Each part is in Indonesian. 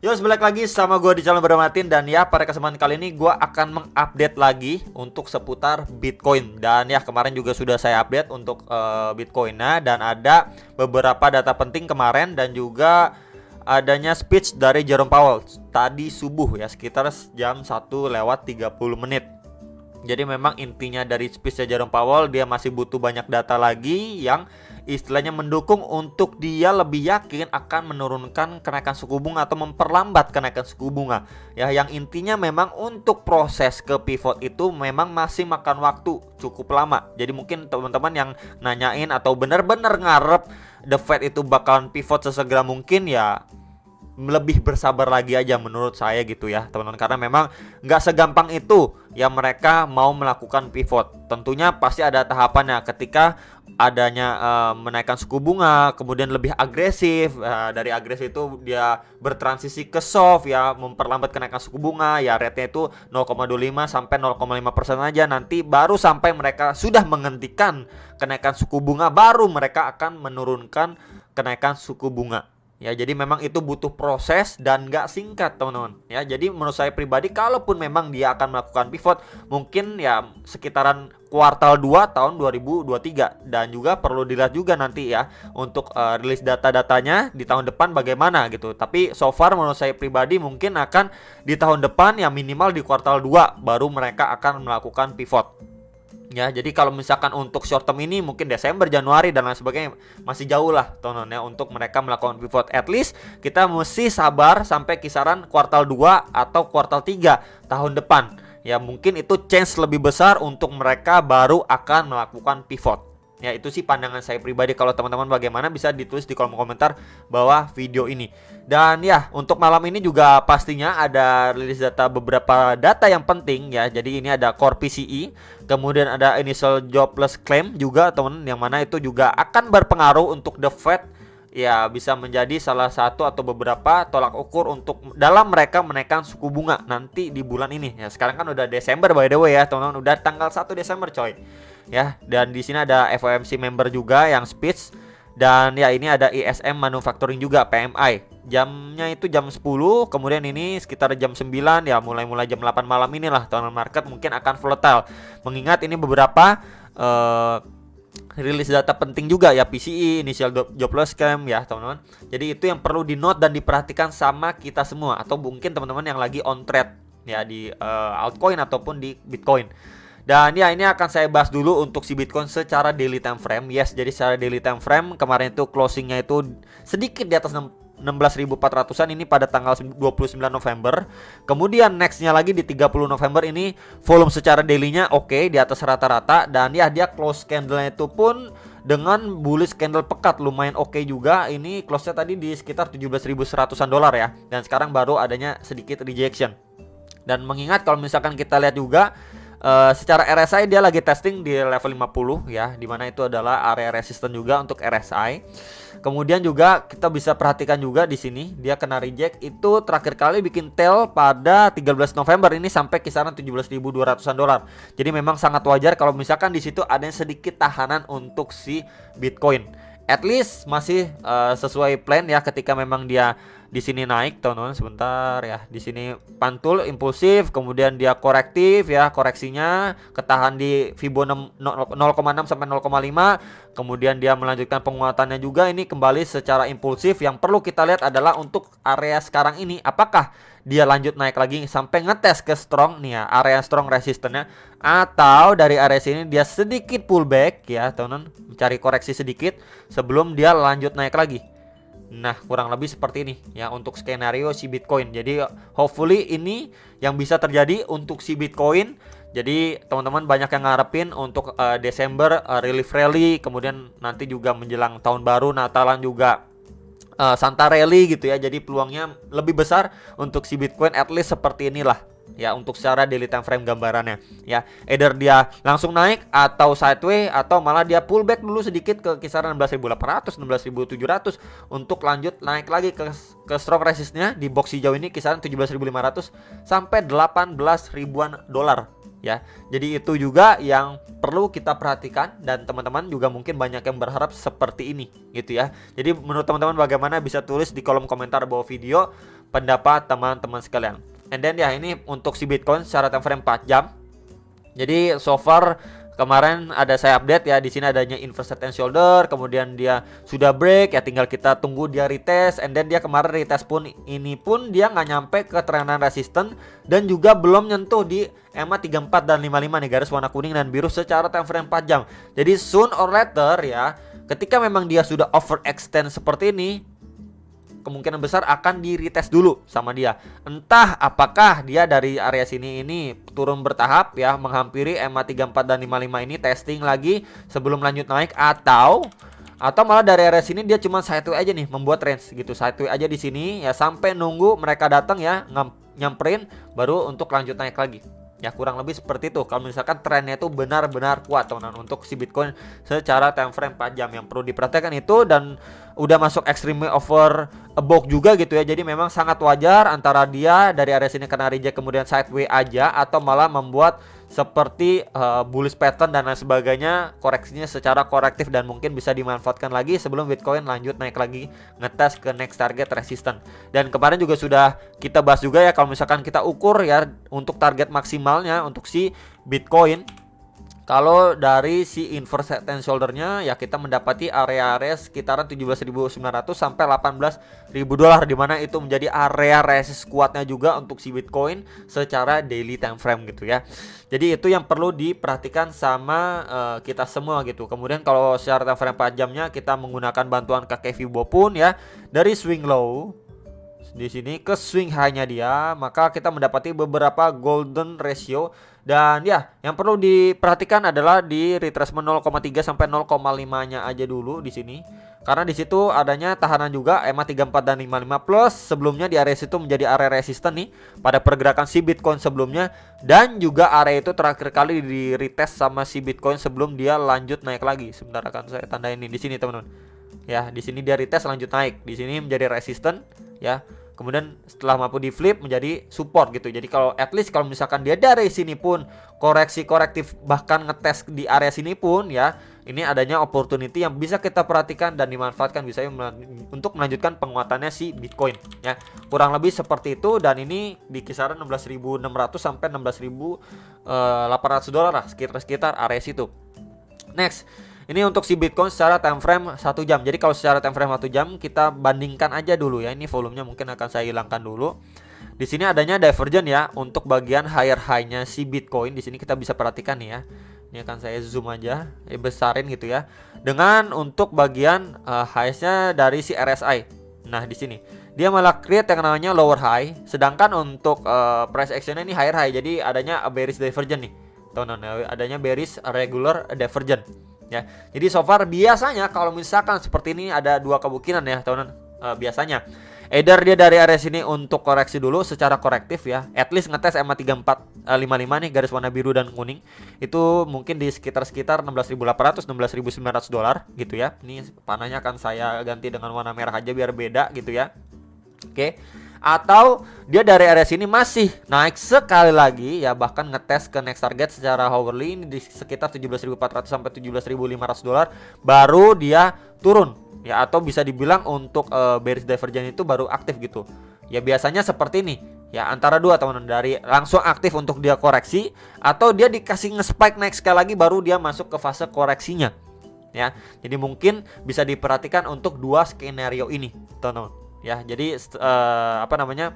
Yo, balik lagi sama gue di channel Bermatin. Dan ya, pada kesempatan kali ini gue akan mengupdate lagi untuk seputar Bitcoin. Dan ya, kemarin juga sudah saya update untuk Bitcoinnya. Dan ada beberapa data penting kemarin. Dan juga adanya speech dari Jerome Powell tadi subuh ya, sekitar jam 1:30. Jadi memang intinya dari speech Jerome Powell, dia masih butuh banyak data lagi yang istilahnya mendukung untuk dia lebih yakin akan menurunkan kenaikan suku bunga atau memperlambat kenaikan suku bunga. Ya, yang intinya memang untuk proses ke pivot itu memang masih makan waktu cukup lama. Jadi mungkin teman-teman yang nanyain atau benar-benar ngarep The Fed itu bakalan pivot sesegera mungkin, ya lebih bersabar lagi aja menurut saya gitu ya teman-teman, karena memang nggak segampang itu ya mereka mau melakukan pivot. Tentunya pasti ada tahapannya ketika adanya menaikkan suku bunga, kemudian lebih agresif, dari agresif itu dia bertransisi ke soft ya, memperlambat kenaikan suku bunga ya, rate-nya itu 0,25 sampai 0,5% aja, nanti baru sampai mereka sudah menghentikan kenaikan suku bunga baru mereka akan menurunkan kenaikan suku bunga. Ya, jadi memang itu butuh proses dan gak singkat teman-teman. Ya, jadi menurut saya pribadi, kalaupun memang dia akan melakukan pivot, mungkin ya sekitaran kuartal 2 tahun 2023. Dan juga perlu dilihat juga nanti ya untuk rilis data-datanya di tahun depan bagaimana gitu. Tapi so far menurut saya pribadi mungkin akan di tahun depan ya, minimal di kuartal 2 baru mereka akan melakukan pivot. Ya, jadi kalau misalkan untuk short term ini mungkin Desember, Januari dan lain sebagainya masih jauh lah teman-teman ya untuk mereka melakukan pivot. At least kita mesti sabar sampai kisaran kuartal 2 atau kuartal 3 tahun depan. Ya, mungkin itu chance lebih besar untuk mereka baru akan melakukan pivot. Ya, itu sih pandangan saya pribadi. Kalau teman-teman bagaimana bisa ditulis di kolom komentar bawah video ini. Dan ya, untuk malam ini juga pastinya ada rilis data, beberapa data yang penting ya. Jadi ini ada core PCE, kemudian ada initial jobless claim juga teman, yang mana itu juga akan berpengaruh untuk The Fed. Ya, bisa menjadi salah satu atau beberapa tolak ukur untuk dalam mereka menaikkan suku bunga nanti di bulan ini. Ya, sekarang kan udah Desember by the way ya, teman-teman, udah tanggal 1 Desember coy. Ya, dan di sini ada FOMC member juga yang speech, dan ya ini ada ISM manufacturing juga PMI. Jamnya itu jam 10, kemudian ini sekitar jam 9 ya, mulai jam 8 malam inilah teman-teman, market mungkin akan volatile. Mengingat ini beberapa rilis data penting juga ya, PCE, initial jobless claim ya teman-teman. Jadi itu yang perlu di note dan diperhatikan sama kita semua, atau mungkin teman-teman yang lagi on trade ya di altcoin ataupun di Bitcoin. Dan ya, ini akan saya bahas dulu untuk si Bitcoin secara daily time frame. Yes, jadi secara daily time frame kemarin itu closingnya itu sedikit di atas 16.400-an ini pada tanggal 29 November. Kemudian nextnya lagi di 30 November ini volume secara dailynya oke, di atas rata-rata. Dan ya, dia close candle-nya itu pun dengan bullish candle pekat lumayan oke juga. Ini close-nya tadi di sekitar 17.100-an dolar ya. Dan sekarang baru adanya sedikit rejection. Dan mengingat kalau misalkan kita lihat juga secara RSI dia lagi testing di level 50 ya, dimana itu adalah area resisten juga untuk RSI. Kemudian juga kita bisa perhatikan juga di sini dia kena reject itu terakhir kali bikin tail pada 13 November ini sampai kisaran 17.200-an dolar. Jadi memang sangat wajar kalau misalkan di situ ada sedikit tahanan untuk si Bitcoin. At least masih sesuai plan ya, ketika memang dia di sini naik teman-teman, sebentar ya, di sini pantul impulsif, kemudian dia korektif ya, koreksinya ketahan di Fibo 0,6 sampai 0,5, kemudian dia melanjutkan penguatannya juga ini kembali secara impulsif. Yang perlu kita lihat adalah untuk area sekarang ini, apakah dia lanjut naik lagi sampai ngetes ke strong nih ya, area strong resistennya, atau dari area sini dia sedikit pullback ya teman-teman, mencari koreksi sedikit sebelum dia lanjut naik lagi. Nah, kurang lebih seperti ini ya untuk skenario si Bitcoin. Jadi hopefully ini yang bisa terjadi untuk si Bitcoin. Jadi teman-teman banyak yang ngarepin untuk Desember relief rally, kemudian nanti juga menjelang tahun baru, Natalan juga Santa Rally gitu ya. Jadi peluangnya lebih besar untuk si Bitcoin, at least seperti inilah ya untuk secara daily time frame gambarannya ya. Either dia langsung naik atau sideways atau malah dia pullback dulu sedikit ke kisaran 16.800, 16.700 untuk lanjut naik lagi ke strong resistnya di box hijau ini kisaran 17.500 sampai 18 ribuan dolar ya. Jadi itu juga yang perlu kita perhatikan dan teman-teman juga mungkin banyak yang berharap seperti ini gitu ya. Jadi menurut teman-teman bagaimana, bisa tulis di kolom komentar bawah video pendapat teman-teman sekalian. And then ya, ini untuk si Bitcoin secara time frame 4 jam. Jadi so far kemarin ada saya update ya, di sini adanya inverse head and shoulder, kemudian dia sudah break ya, tinggal kita tunggu dia retest. And then dia kemarin retest pun ini pun dia nggak nyampe ke trendan resisten dan juga belum nyentuh di EMA 34 dan 55 nih, garis warna kuning dan biru secara time frame 4 jam. Jadi soon or later ya, ketika memang dia sudah overextend seperti ini, kemungkinan besar akan di retest dulu sama dia. Entah apakah dia dari area sini ini turun bertahap ya, menghampiri EMA 34 dan 55 ini testing lagi sebelum lanjut naik, atau malah dari area sini dia cuma sideways aja nih, membuat range gitu, sideways aja di sini ya sampai nunggu mereka datang ya, nyamperin baru untuk lanjut naik lagi. Ya kurang lebih seperti itu kalau misalkan trennya itu benar-benar kuat teman-teman untuk si Bitcoin secara time frame 4 jam. Yang perlu diperhatikan itu, dan udah masuk extreme over bought juga gitu ya. Jadi memang sangat wajar antara dia dari area sini kena reject kemudian sideways aja, atau malah membuat seperti bullish pattern dan lain sebagainya, koreksinya secara korektif dan mungkin bisa dimanfaatkan lagi sebelum Bitcoin lanjut naik lagi ngetes ke next target resistance. Dan kemarin juga sudah kita bahas juga ya, kalau misalkan kita ukur ya untuk target maksimalnya untuk si Bitcoin, kalau dari si inverse head and shoulder-nya ya kita mendapati area-area sekitaran 17.900 sampai 18.000 dolar, di mana itu menjadi area resist kuatnya juga untuk si Bitcoin secara daily time frame gitu ya. Jadi itu yang perlu diperhatikan sama kita semua gitu. Kemudian kalau secara time frame 4 jamnya kita menggunakan bantuan kakek Fibo pun ya, dari swing low di sini ke swing high-nya dia, maka kita mendapati beberapa golden ratio. Dan ya, yang perlu diperhatikan adalah di retracement 0,3 sampai 0,5-nya aja dulu di sini. Karena di situ adanya tahanan juga EMA 34 dan 55 plus sebelumnya di area situ menjadi area resisten nih pada pergerakan si Bitcoin sebelumnya, dan juga area itu terakhir kali di retest sama si Bitcoin sebelum dia lanjut naik lagi. Sebentar akan saya tandain ini di sini teman-teman. Ya, di sini dia retest lanjut naik. Di sini menjadi resisten ya. Kemudian setelah mampu di flip menjadi support gitu. Jadi kalau at least kalau misalkan dia dari sini pun koreksi korektif bahkan ngetes di area sini pun ya, ini adanya opportunity yang bisa kita perhatikan dan dimanfaatkan bisa untuk melanjutkan penguatannya si Bitcoin ya. Kurang lebih seperti itu, dan ini di kisaran 16.600 sampai 16.800 dolar lah, sekitar area situ. Next, ini untuk si Bitcoin secara time frame 1 jam. Jadi kalau secara time frame 1 jam kita bandingkan aja dulu ya. Ini volumenya mungkin akan saya hilangkan dulu. Di sini adanya divergence ya untuk bagian higher high-nya si Bitcoin. Di sini kita bisa perhatikan nih ya. Ini akan saya zoom aja, besarin gitu ya. Dengan untuk bagian highs-nya dari si RSI. Nah, di sini dia malah create yang namanya lower high, sedangkan untuk price action-nya ini higher high. Jadi adanya bearish divergence nih. Teman-teman, adanya bearish regular divergence. Ya, jadi so far biasanya kalau misalkan seperti ini ada dua kemungkinan ya teman-teman. Biasanya either dia dari area sini untuk koreksi dulu secara korektif ya, at least ngetes EMA 3455 nih garis warna biru dan kuning, itu mungkin di sekitar 16.800 16.900 dolar gitu ya. Ini panahnya akan saya ganti dengan warna merah aja biar beda gitu ya. Oke. Atau dia dari area sini masih naik sekali lagi ya, bahkan ngetes ke next target secara hourly ini di sekitar 17.400 sampai 17.500 dolar baru dia turun ya, atau bisa dibilang untuk bearish divergence itu baru aktif gitu ya. Biasanya seperti ini ya, antara dua teman-teman, dari langsung aktif untuk dia koreksi, atau dia dikasih nge-spike naik sekali lagi baru dia masuk ke fase koreksinya ya. Jadi mungkin bisa diperhatikan untuk dua skenario ini teman-teman ya. Jadi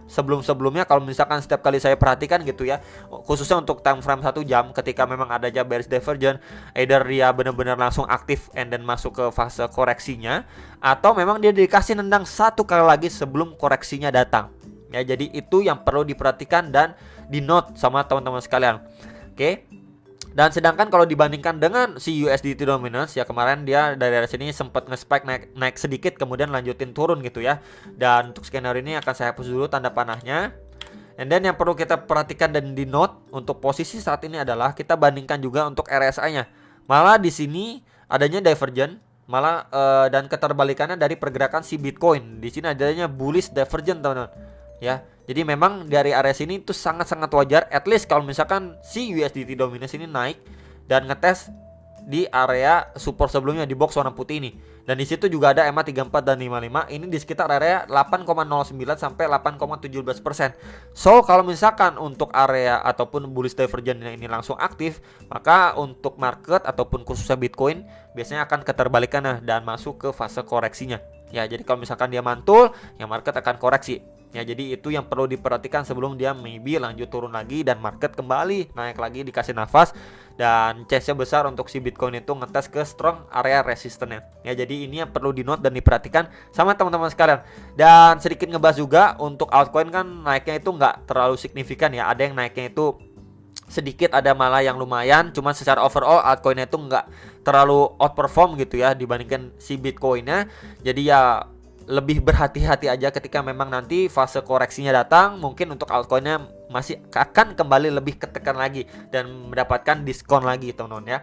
sebelumnya kalau misalkan setiap kali saya perhatikan gitu ya, khususnya untuk time frame 1 jam, ketika memang ada bearish divergence, either dia benar-benar langsung aktif and then masuk ke fase koreksinya, atau memang dia dikasih nendang satu kali lagi sebelum koreksinya datang ya. Jadi itu yang perlu diperhatikan dan di note sama teman-teman sekalian. Oke. Dan sedangkan kalau dibandingkan dengan si USDT dominance ya, kemarin dia dari sini sempat nge-spike naik sedikit kemudian lanjutin turun gitu ya. Dan untuk skenario ini akan saya hapus dulu tanda panahnya. And then yang perlu kita perhatikan dan di note untuk posisi saat ini adalah kita bandingkan juga untuk RSI-nya. Malah di sini adanya divergent, malah dan keterbalikannya dari pergerakan si Bitcoin. Di sini adanya bullish divergent, teman-teman. Ya. Jadi memang dari area sini itu sangat-sangat wajar, at least kalau misalkan si USDT dominance ini naik dan ngetes di area support sebelumnya di box warna putih ini. Dan di situ juga ada EMA 34 dan 55. Ini di sekitar area 8,09 sampai 8,17%. So kalau misalkan untuk area ataupun bullish divergence ini langsung aktif, maka untuk market ataupun khususnya Bitcoin biasanya akan keterbalikannya dan masuk ke fase koreksinya. Ya, jadi kalau misalkan dia mantul, ya market akan koreksi. Ya, jadi itu yang perlu diperhatikan sebelum dia maybe lanjut turun lagi dan market kembali naik lagi, dikasih nafas, dan chance-nya besar untuk si Bitcoin itu ngetes ke strong area resistance-nya. Ya, jadi ini yang perlu di-note dan diperhatikan sama teman-teman sekalian. Dan sedikit ngebahas juga untuk altcoin kan naiknya itu nggak terlalu signifikan ya. Ada yang naiknya itu sedikit, ada malah yang lumayan. Cuma secara overall altcoinnya itu nggak terlalu outperform gitu ya dibandingkan si Bitcoinnya. Jadi ya lebih berhati-hati aja ketika memang nanti fase koreksinya datang. Mungkin untuk altcoinnya masih akan kembali lebih ketekan lagi dan mendapatkan diskon lagi, teman-teman ya.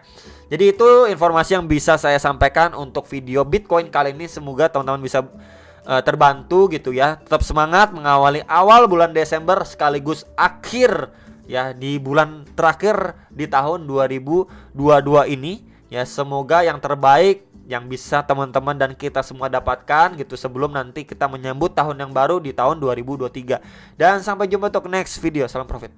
Jadi itu informasi yang bisa saya sampaikan untuk video Bitcoin kali ini. Semoga teman-teman bisa terbantu gitu ya. Tetap semangat mengawali awal bulan Desember sekaligus akhir ya di bulan terakhir di tahun 2022 ini ya. Semoga yang terbaik yang bisa teman-teman dan kita semua dapatkan gitu sebelum nanti kita menyambut tahun yang baru di tahun 2023. Dan sampai jumpa untuk next video. Salam profit.